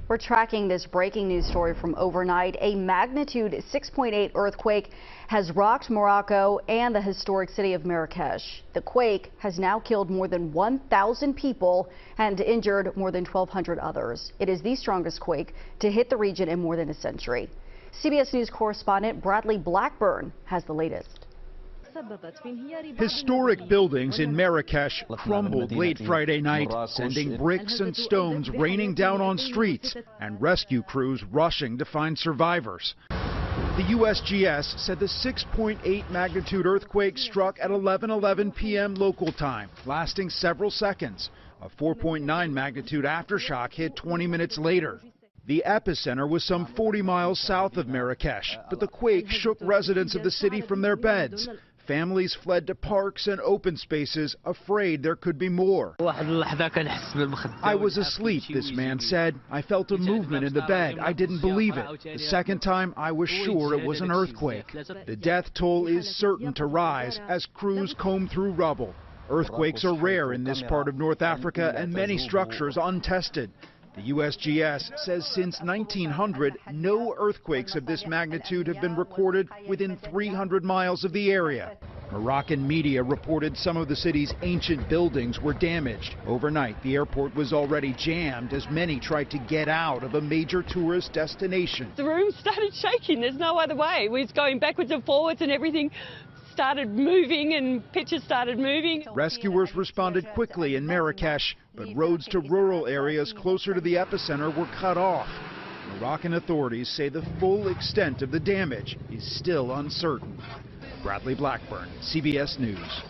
We're tracking this breaking news story from overnight. A magnitude 6.8 earthquake has rocked Morocco and the historic city of Marrakesh. The quake has now killed more than 1,000 people and injured more than 1,200 others. It is the strongest quake to hit the region in more than a century. CBS News correspondent Bradley Blackburn has the latest. Historic buildings in Marrakesh crumbled late Friday night, sending bricks and stones raining down on streets and rescue crews rushing to find survivors. The USGS said the 6.8 magnitude earthquake struck at 11:11 p.m. local time, lasting several seconds. A 4.9 magnitude aftershock hit 20 minutes later. The epicenter was some 40 miles south of Marrakesh, but the quake shook residents of the city from their beds. Families fled to parks and open spaces, afraid there could be more. I was asleep, this man said. I felt a movement in the bed. I didn't believe it. The second time, I was sure it was an earthquake. The death toll is certain to rise as crews comb through rubble. Earthquakes are rare in this part of North Africa and many structures untested. The USGS says since 1900, no earthquakes of this magnitude have been recorded within 300 miles of the area. Moroccan media reported some of the city's ancient buildings were damaged. Overnight, the airport was already jammed as many tried to get out of a major tourist destination. The room started shaking. There's no other way. We was going backwards and forwards and everything started moving and pictures started moving. Rescuers responded quickly in Marrakesh, but roads to rural areas closer to the epicenter were cut off. Moroccan authorities say the full extent of the damage is still uncertain. Bradley Blackburn, CBS News.